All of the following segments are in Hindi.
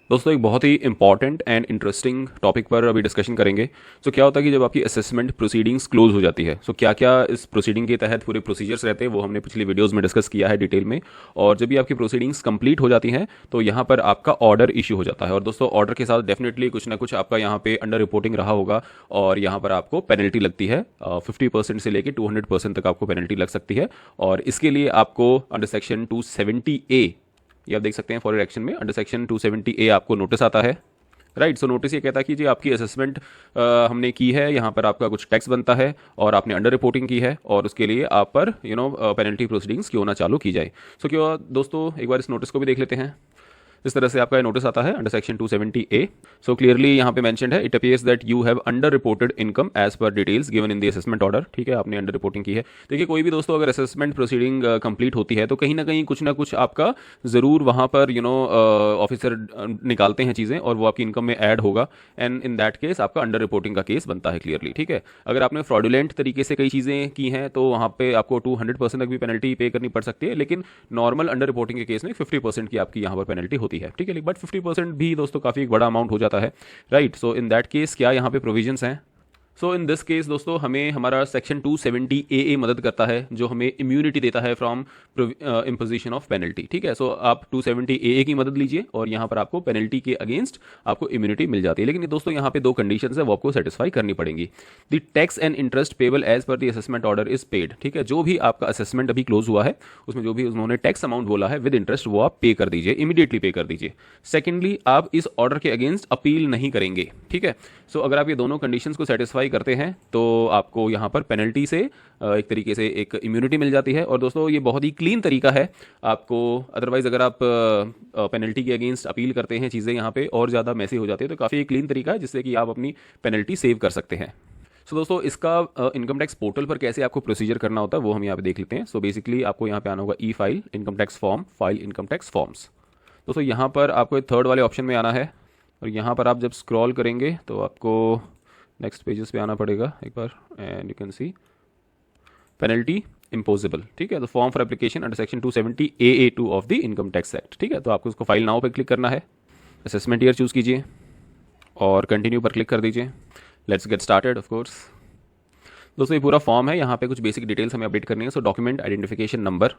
दोस्तों एक बहुत ही इंपॉर्टेंट एंड इंटरेस्टिंग टॉपिक पर अभी डिस्कशन करेंगे। सो क्या होता है कि जब आपकी असेसमेंट प्रोसीडिंग्स क्लोज हो जाती है, सो क्या क्या इस प्रोसीडिंग के तहत पूरे प्रोसीजर्स रहते हैं वो हमने पिछली वीडियोस में डिस्कस किया है डिटेल में। और जब भी आपकी प्रोसीडिंग्स कंप्लीट हो जाती हैं तो यहाँ पर आपका ऑर्डर इशू हो जाता है। और दोस्तों ऑर्डर के साथ डेफिनेटली कुछ ना कुछ आपका यहाँ पे अंडर रिपोर्टिंग रहा होगा और यहाँ पर आपको पेनल्टी लगती है। 50% से लेकर 200% तक आपको पेनल्टी लग सकती है। और इसके लिए आपको अंडर सेक्शन 270A, ये आप देख सकते हैं फॉर एक्शन में अंडर सेक्शन 270A आपको नोटिस आता है। राइट, सो नोटिस ये कहता है कि जी आपकी असेसमेंट हमने की है, यहाँ पर आपका कुछ टैक्स बनता है और आपने अंडर रिपोर्टिंग की है और उसके लिए आप पर पेनल्टी प्रोसीडिंग्स क्यों ना चालू की जाए। सो क्यों दोस्तों एक बार इस नोटिस को भी देख लेते हैं। इस तरह से आपका नोटिस आता है under section 270A। So clearly यहाँ पे मेंशन्ड है, it appears that you have under reported income as per details given in the assessment order. ठीक है, आपने अंडर रिपोर्टिंग की है। देखिए कोई भी दोस्तों अगर असेसमेंट प्रोसीडिंग कंप्लीट होती है तो कहीं ना कहीं कुछ ना कुछ आपका ज़रूर वहाँ पर ऑफिसर निकालते हैं चीज़ें और वो आपकी इनकम में ऐड होगा। एंड इन दैट केस आपका अंडर रिपोर्टिंग का केस बनता है क्लियरली। ठीक है, अगर आपने फ्रॉडुलेंट तरीके से कई चीज़ें की हैं तो वहाँ पे आपको 200% तक भी पेनल्टी पे करनी पड़ सकती है, लेकिन नॉर्मल अंडर रिपोर्टिंग के केस में 50% की आपकी यहाँ पर पेनल्टी होती है। ठीक है, बट 50% भी दोस्तों काफ़ी एक बड़ा अमाउंट हो जाता है। Right, so in that case क्या यहाँ पे प्रोविजंस हैं। सो इन दिस केस दोस्तों हमें हमारा सेक्शन 270AA मदद करता है जो हमें इम्यूनिटी देता है फ्रॉम इम्पोजिशन ऑफ पेनल्टी। ठीक है, सो आप 270AA की मदद लीजिए और यहाँ पर आपको पेनल्टी के अगेंस्ट आपको इम्यूनिटी मिल जाती है। लेकिन दोस्तों यहाँ पे दो कंडीशंस है वो आपको सेटिस्फाई करनी पड़ेंगी। The tax and interest payable as per the assessment order is paid. ठीक है, जो भी आपका असेसमेंट अभी क्लोज हुआ है उसमें जो भी उन्होंने टैक्स अमाउंट बोला है विद इंटरेस्ट वो आप पे कर दीजिए, इमीडिएटली पे कर दीजिए। सेकेंडली आप इस ऑर्डर के अगेंस्ट अपील नहीं करेंगे। ठीक है, सो अगर आप ये दोनों कंडीशंस को सेटिस्फाई करते हैं तो आपको यहाँ पर पेनल्टी से एक तरीके से एक इम्यूनिटी मिल जाती है। और दोस्तों ये बहुत ही क्लीन तरीका है आपको, अदरवाइज अगर आप पेनल्टी के अगेंस्ट अपील करते हैं चीज़ें यहाँ पे और ज़्यादा मैसी हो जाती है, तो काफ़ी क्लीन तरीका है जिससे कि आप अपनी पेनल्टी सेव कर सकते हैं। सो दोस्तों इसका इनकम टैक्स पोर्टल पर कैसे आपको प्रोसीजर करना होता है वो हम यहाँ पे देख लेते हैं। सो बेसिकली आपको यहाँ पे आना होगा e file income tax form, file income tax forms. दोस्तों यहाँ पर आपको थर्ड वाले ऑप्शन में आना है और यहाँ पर आप जब स्क्रॉल करेंगे तो आपको नेक्स्ट पेजेस पे आना पड़ेगा एक बार and you can see penalty imposable. ठीक है, तो form for application under section 270AA2 of the income tax act. ठीक है, तो आपको उसको फाइल नाउ पे क्लिक करना है, असेसमेंट ईयर चूज़ कीजिए और कंटिन्यू पर क्लिक कर दीजिए। Let's get started. Of course दोस्तों ये पूरा फॉर्म है, यहाँ पे कुछ बेसिक डिटेल्स हमें अपडेट करनी है। सो डॉक्यूमेंट आइडेंटिफिकेशन नंबर।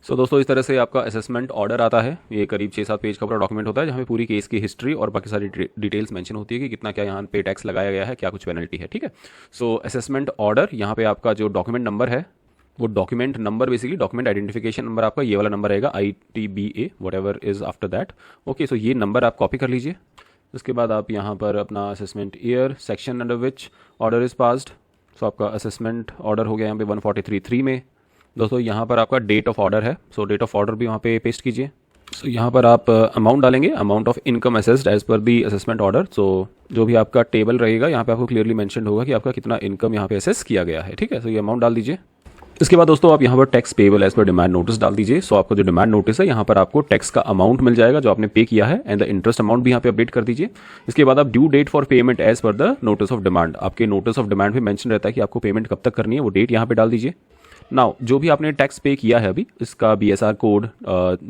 सो दोस्तों इस तरह से आपका असेसमेंट ऑर्डर आता है। ये करीब 6-7 पेज का पूरा डॉक्यूमेंट होता है जहाँ पे पूरी केस की हिस्ट्री और बाकी सारी डिटेल्स मेंशन होती है कि कितना क्या यहाँ पे टैक्स लगाया गया है, क्या कुछ पेनल्टी है। ठीक है, सो असेसमेंट ऑर्डर, यहाँ पे आपका जो डॉक्यूमेंट नंबर है वो document number basically document identification number आपका ये वाला नंबर रहेगा, ITBA whatever is after that. Okay, so ये नंबर आप कॉपी कर लीजिए। उसके बाद आप यहाँ पर अपना assessment year, section under which order is passed. So आपका असेसमेंट ऑर्डर हो गया यहाँ पे 143(3) में। दोस्तों यहाँ पर आपका डेट ऑफ ऑर्डर है, सो डेट ऑफ ऑर्डर भी वहाँ पे पेस्ट कीजिए। सो यहाँ पर आप अमाउंट डालेंगे, amount of income assessed as per the assessment order. सो जो भी आपका टेबल रहेगा यहाँ पे आपको क्लियरली मेंशन होगा कि आपका कितना इनकम यहाँ पे असेस किया गया है। ठीक है, सो ये अमाउंट डाल दीजिए। इसके बाद दोस्तों आप यहाँ पर tax payable as per demand notice डाल दीजिए। सो आपका जो डिमांड नोटिस है यहाँ पर आपको टैक्स का अमाउंट मिल जाएगा जो आपने पे किया है एंड द इंटरेस्ट अमाउंट भी यहाँ पे अपडेट कर दीजिए। इसके बाद आप due date for payment as per the notice of demand, आपके नोटिस ऑफ डिमांड पे मेंशन रहता है कि आपको पेमेंट कब तक करनी है, वो डेट यहाँ पे डाल दीजिए। नाउ जो भी आपने टैक्स पे किया है अभी, इसका BSR कोड,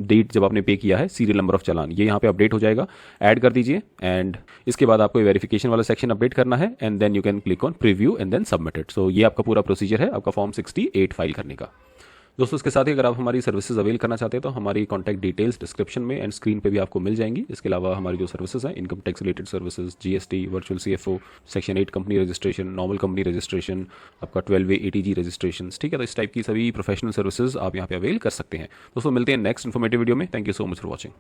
डेट जब आपने पे किया है, सीरियल नंबर ऑफ चालान, ये यहाँ पे अपडेट हो जाएगा, ऐड कर दीजिए। एंड इसके बाद आपको वेरिफिकेशन वाला सेक्शन अपडेट करना है and then you can click on preview and then submitted. So ये आपका पूरा प्रोसीजर है आपका फॉर्म 68 फाइल करने का। दोस्तों इसके साथ ही अगर आप हमारी सर्विसेज अवेल करना चाहते हैं तो हमारी कॉन्टैक्ट डिटेल्स डिस्क्रिप्शन में एंड स्क्रीन पे भी आपको मिल जाएंगी। इसके अलावा हमारी जो सर्विसेज हैं, income tax related services, GST, virtual CFO, section 8 company registration, normal company registration, आपका 12A ATG रजिस्ट्रेशन। ठीक है, तो इस टाइप की सभी प्रोफेशनल सर्विसेज आप यहाँ पे अवेल कर सकते हैं। दोस्तों मिलते हैं नेक्स्ट इन्फॉर्मेटिव वीडियो में। Thank you so much for watching.